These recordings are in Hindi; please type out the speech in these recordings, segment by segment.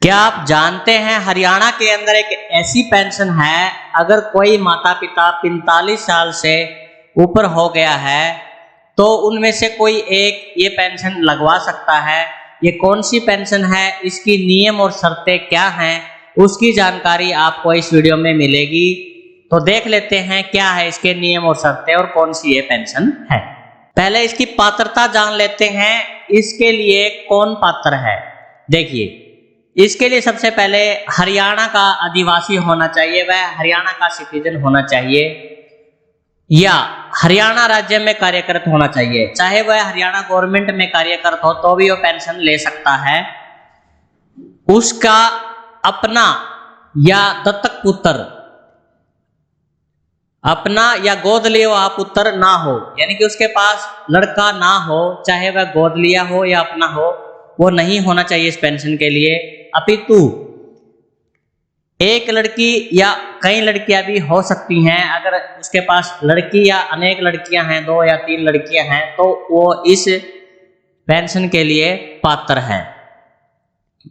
क्या आप जानते हैं हरियाणा के अंदर एक ऐसी पेंशन है, अगर कोई माता पिता 45 साल से ऊपर हो गया है तो उनमें से कोई एक ये पेंशन लगवा सकता है। ये कौन सी पेंशन है, इसकी नियम और शर्तें क्या हैं, उसकी जानकारी आपको इस वीडियो में मिलेगी। तो देख लेते हैं क्या है इसके नियम और शर्तें और कौन सी ये पेंशन है। पहले इसकी पात्रता जान लेते हैं, इसके लिए कौन पात्र है। देखिए, इसके लिए सबसे पहले हरियाणा का आदिवासी होना चाहिए, वह हरियाणा का सिटीजन होना चाहिए या हरियाणा राज्य में कार्यरत होना चाहिए। चाहे वह हरियाणा गवर्नमेंट में कार्यरत हो तो भी वो पेंशन ले सकता है। उसका अपना या दत्तक पुत्र, अपना या गोद लिया हुआ पुत्र ना हो, यानी कि उसके पास लड़का ना हो, चाहे वह गोद लिया हो या अपना हो, वो नहीं होना चाहिए इस पेंशन के लिए। अपितु एक लड़की या कई लड़कियां भी हो सकती हैं। अगर उसके पास लड़की या अनेक लड़कियां हैं, 2 या 3 लड़कियां हैं, तो वो इस पेंशन के लिए पात्र है।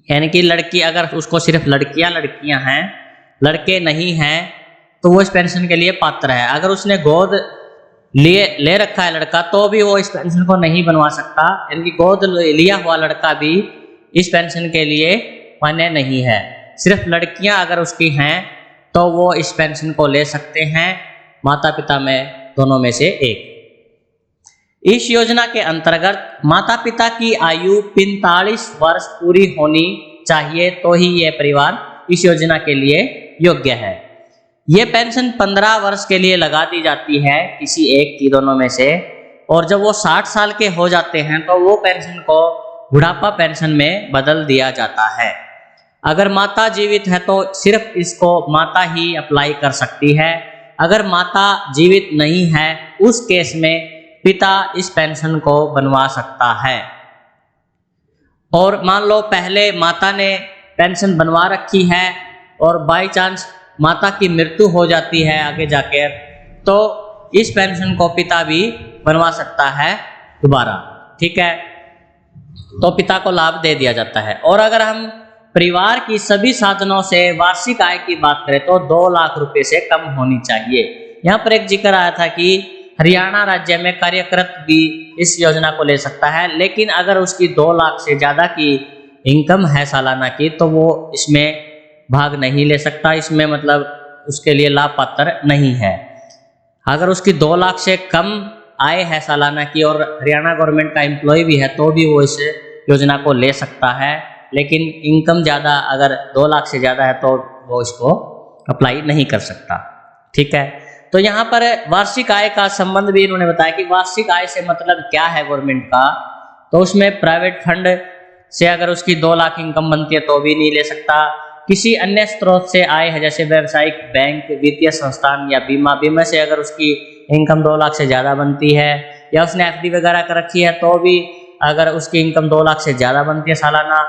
यानी कि लड़की, अगर उसको सिर्फ लड़कियां हैं, लड़के नहीं हैं, तो वो इस पेंशन के लिए पात्र है। अगर उसने गोद ले रखा है लड़का, तो भी वो इस पेंशन को नहीं बनवा सकता। यानी कि गोद लिया हुआ लड़का भी इस पेंशन के लिए मान्य नहीं है। सिर्फ लड़कियां अगर उसकी हैं तो वो इस पेंशन को ले सकते हैं, माता पिता में दोनों में से एक। इस योजना के अंतर्गत माता पिता की आयु 45 वर्ष पूरी होनी चाहिए, तो ही यह परिवार इस योजना के लिए योग्य है। ये पेंशन 15 वर्ष के लिए लगा दी जाती है, किसी एक की, दोनों में से। और जब वो 60 साल के हो जाते हैं तो वो पेंशन को बुढ़ापा पेंशन में बदल दिया जाता है। अगर माता जीवित है तो सिर्फ इसको माता ही अप्लाई कर सकती है। अगर माता जीवित नहीं है, उस केस में पिता इस पेंशन को बनवा सकता है। और मान लो पहले माता ने पेंशन बनवा रखी है और बाय चांस माता की मृत्यु हो जाती है आगे जाकर, तो इस पेंशन को पिता भी बनवा सकता है दोबारा। ठीक है, तो पिता को लाभ दे दिया जाता है। और अगर हम परिवार की सभी साधनों से वार्षिक आय की बात करें तो 2 लाख रुपए से कम होनी चाहिए। यहाँ पर एक जिक्र आया था कि हरियाणा राज्य में कार्यरत भी इस योजना को ले सकता है, लेकिन अगर उसकी 2 लाख से ज़्यादा की इनकम है सालाना की, तो वो इसमें भाग नहीं ले सकता। इसमें मतलब उसके लिए लाभ पात्र नहीं है। अगर उसकी 2 लाख से कम आय है सालाना की और हरियाणा गवर्नमेंट का एम्प्लॉय भी है, तो भी वो इस योजना को ले सकता है। लेकिन इनकम ज़्यादा, अगर 2 लाख से ज़्यादा है, तो वो इसको अप्लाई नहीं कर सकता। ठीक है, तो यहाँ पर वार्षिक आय का संबंध भी इन्होंने बताया कि वार्षिक आय से मतलब क्या है गवर्नमेंट का। तो उसमें प्राइवेट फंड से अगर उसकी 2 लाख इनकम बनती है तो भी नहीं ले सकता। किसी अन्य स्रोत से आय है, जैसे व्यावसायिक, बैंक, वित्तीय संस्थान या बीमा से अगर उसकी इनकम 2 लाख से ज़्यादा बनती है, या उसने एफडी वगैरह कर रखी है, तो भी अगर उसकी इनकम 2 लाख से ज़्यादा बनती है सालाना,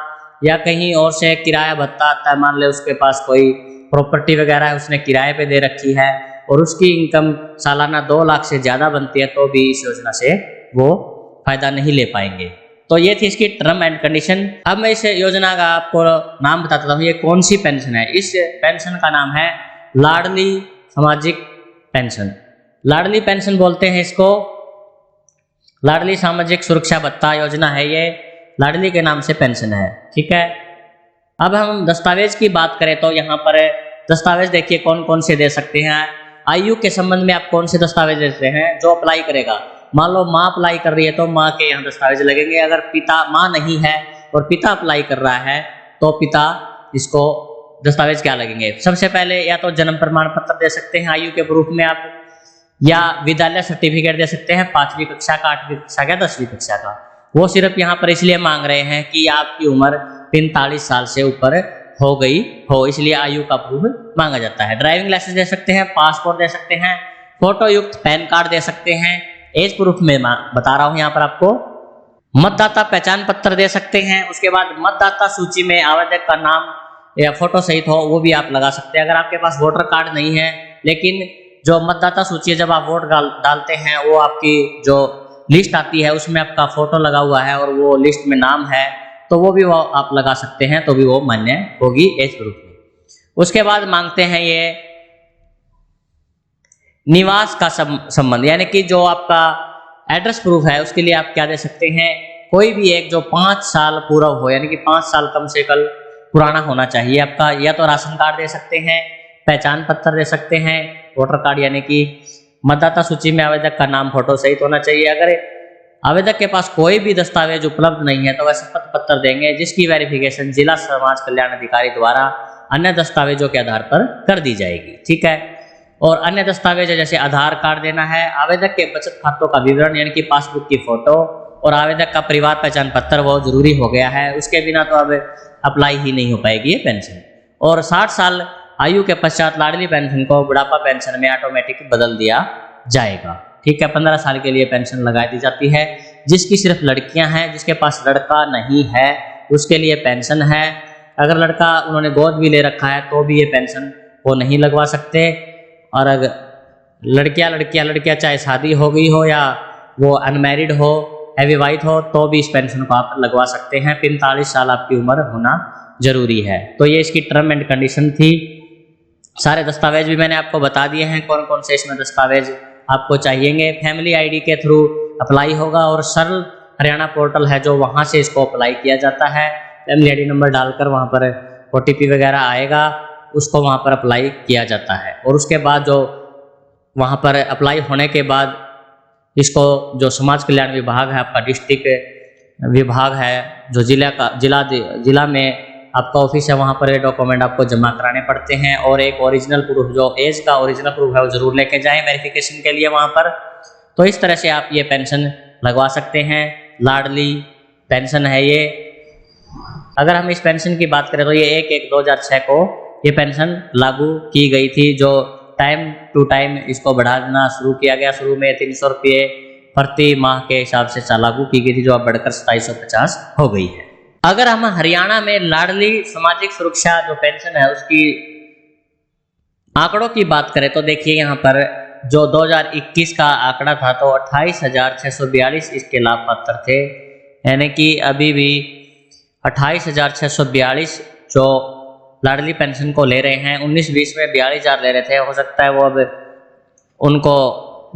या कहीं और से किराया भत्ता आता है, मान ले उसके पास कोई प्रॉपर्टी वगैरह है, उसने किराए पे दे रखी है और उसकी इनकम सालाना 2 लाख से ज़्यादा बनती है, तो भी इस योजना से वो फायदा नहीं ले पाएंगे। तो ये थी इसकी टर्म एंड कंडीशन। अब मैं इस योजना का आपको नाम बताता हूँ, ये कौन सी पेंशन है। इस पेंशन का नाम है लाडली सामाजिक पेंशन। लाडली पेंशन बोलते हैं इसको, लाडली सामाजिक सुरक्षा भत्ता योजना है ये, लाडली के नाम से पेंशन है। ठीक है, अब हम दस्तावेज की बात करें तो यहाँ पर दस्तावेज देखिए कौन कौन से दे सकते हैं। आयु के संबंध में आप कौन से दस्तावेज देते हैं, जो अप्लाई करेगा। मान लो माँ अप्लाई कर रही है तो माँ के यहाँ दस्तावेज लगेंगे। अगर पिता, माँ नहीं है और पिता अप्लाई कर रहा है, तो पिता इसको दस्तावेज क्या लगेंगे। सबसे पहले या तो जन्म प्रमाण पत्र दे सकते हैं आयु के प्रूफ में आप, या विद्यालय सर्टिफिकेट दे सकते हैं 5वीं कक्षा का, 8वीं कक्षा का, 10वीं कक्षा का। वो सिर्फ यहाँ पर इसलिए मांग रहे हैं कि आपकी उम्र 45 साल से ऊपर हो गई हो, इसलिए आयु का प्रूफ मांगा जाता है। ड्राइविंग लाइसेंस दे सकते हैं, पासपोर्ट दे सकते हैं, फोटो युक्त पैन कार्ड दे सकते हैं। एज प्रूफ में बता रहा हूँ यहाँ पर आपको, मतदाता पहचान पत्र दे सकते हैं। उसके बाद मतदाता सूची में आवेदक का नाम या फोटो सहित हो, वो भी आप लगा सकते हैं। अगर आपके पास वोटर कार्ड नहीं है, लेकिन जो मतदाता सूची है, जब आप वोट डालते हैं, वो आपकी जो लिस्ट आती है उसमें आपका फोटो लगा हुआ है और वो लिस्ट में नाम है, तो वो भी वो आप लगा सकते हैं, तो भी वो मान्य होगी एज ग्रुप में। उसके बाद मांगते हैं ये निवास का संबंध, यानी कि जो आपका एड्रेस प्रूफ है उसके लिए आप क्या दे सकते हैं, कोई भी एक जो 5 साल पूरा हो, यानी कि 5 साल कम से कम पुराना होना चाहिए आपका। या तो राशन कार्ड दे सकते हैं, पहचान पत्र दे सकते हैं, वोटर कार्ड, यानी कि मतदाता सूची में आवेदक का नाम फोटो सहित होना चाहिए। अगर आवेदक के पास कोई भी दस्तावेज उपलब्ध नहीं है तो वह शपथ पत्र देंगे, जिसकी वेरिफिकेशन जिला समाज कल्याण अधिकारी द्वारा अन्य दस्तावेजों के आधार पर कर दी जाएगी। ठीक है। और अन्य दस्तावेज जैसे आधार कार्ड देना है, आवेदक के बचत खातों का विवरण यानी कि पासबुक की फोटो, और आवेदक का परिवार पहचान पत्र वो जरूरी हो गया है, उसके बिना तो अब अप्लाई ही नहीं हो पाएगी ये पेंशन। और 60 साल आयु के पश्चात लाडली पेंशन को बुढ़ापा पेंशन में ऑटोमेटिक बदल दिया जाएगा। ठीक है। 15 साल के लिए पेंशन लगा दी जाती है। जिसकी सिर्फ लड़कियां हैं, जिसके पास लड़का नहीं है, उसके लिए पेंशन है। अगर लड़का उन्होंने गोद भी ले रखा है तो भी ये पेंशन वो नहीं लगवा सकते। और अगर लड़कियां चाहे शादी हो गई हो या वो अनमैरिड हो, अविवाहित हो, तो भी इस पेंशन को आप लगवा सकते हैं। 45 साल आपकी उम्र होना जरूरी है। तो ये इसकी टर्म एंड कंडीशन थी। सारे दस्तावेज भी मैंने आपको बता दिए हैं, कौन कौन से इसमें दस्तावेज आपको चाहिएंगे। फैमिली आईडी के थ्रू अप्लाई होगा और सरल हरियाणा पोर्टल है जो वहाँ से इसको अप्लाई किया जाता है। फैमिली आईडी नंबर डालकर वहाँ पर OTP वगैरह आएगा, उसको वहाँ पर अप्लाई किया जाता है। और उसके बाद जो वहाँ पर अप्लाई होने के बाद इसको जो समाज कल्याण विभाग है आपका, डिस्ट्रिक्ट विभाग है जो जिला में आपका ऑफिस है, वहाँ पर ये डॉक्यूमेंट आपको जमा कराने पड़ते हैं। और एक ओरिजिनल प्रूफ, जो एज का ओरिजिनल प्रूफ है, वो जरूर लेके जाएं वेरिफिकेशन के लिए वहाँ पर। तो इस तरह से आप ये पेंशन लगवा सकते हैं। लाडली पेंशन है ये। अगर हम इस पेंशन की बात करें तो ये 1/1/2006 को ये पेंशन लागू की गई थी, जो टाइम टू टाइम इसको बढ़ाना शुरू किया गया। शुरू में 300 रुपये प्रति माह के हिसाब से लागू की गई थी, जो अब बढ़कर 2750 हो गई है। अगर हम हरियाणा में लाडली सामाजिक सुरक्षा जो पेंशन है उसकी आंकड़ों की बात करें तो देखिए यहाँ पर जो 2021 का आंकड़ा था तो 28,642 इसके लाभ पात्र थे, यानी कि अभी भी 28,642 जो लाडली पेंशन को ले रहे हैं। 19-20 में 42,000 ले रहे थे, हो सकता है वो अब उनको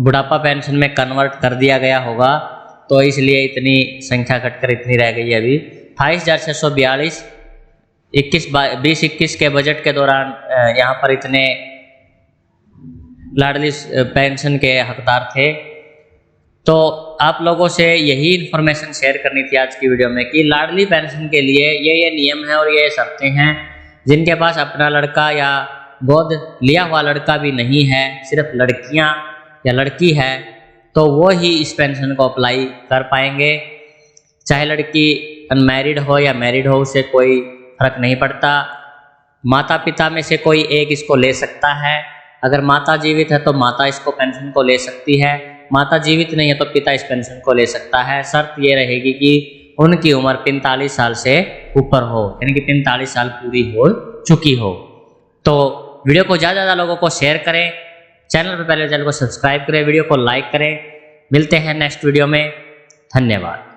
बुढ़ापा पेंशन में कन्वर्ट कर दिया गया होगा, तो इसलिए इतनी संख्या घटकर इतनी रह गई है। अभी 28,642 20-21 के बजट के दौरान यहाँ पर इतने लाडली पेंशन के हकदार थे। तो आप लोगों से यही इन्फॉर्मेशन शेयर करनी थी आज की वीडियो में कि लाडली पेंशन के लिए ये नियम है और ये शर्तें हैं। जिनके पास अपना लड़का या गोद लिया हुआ लड़का भी नहीं है, सिर्फ लड़कियां या लड़की है, तो वो ही इस पेंशन को अप्लाई कर पाएंगे। चाहे लड़की अनमैरिड हो या मैरिड हो, उसे कोई फर्क नहीं पड़ता। माता पिता में से कोई एक इसको ले सकता है। अगर माता जीवित है तो माता इसको पेंशन को ले सकती है, माता जीवित नहीं है तो पिता इस पेंशन को ले सकता है। शर्त ये रहेगी कि उनकी उम्र 45 साल से ऊपर हो, यानी कि 45 साल पूरी हो चुकी हो। तो वीडियो को ज़्यादा से ज़्यादा लोगों को शेयर करें, चैनल पर पहले चैनल को सब्सक्राइब करें, वीडियो को लाइक करें। मिलते हैं नेक्स्ट वीडियो में। धन्यवाद।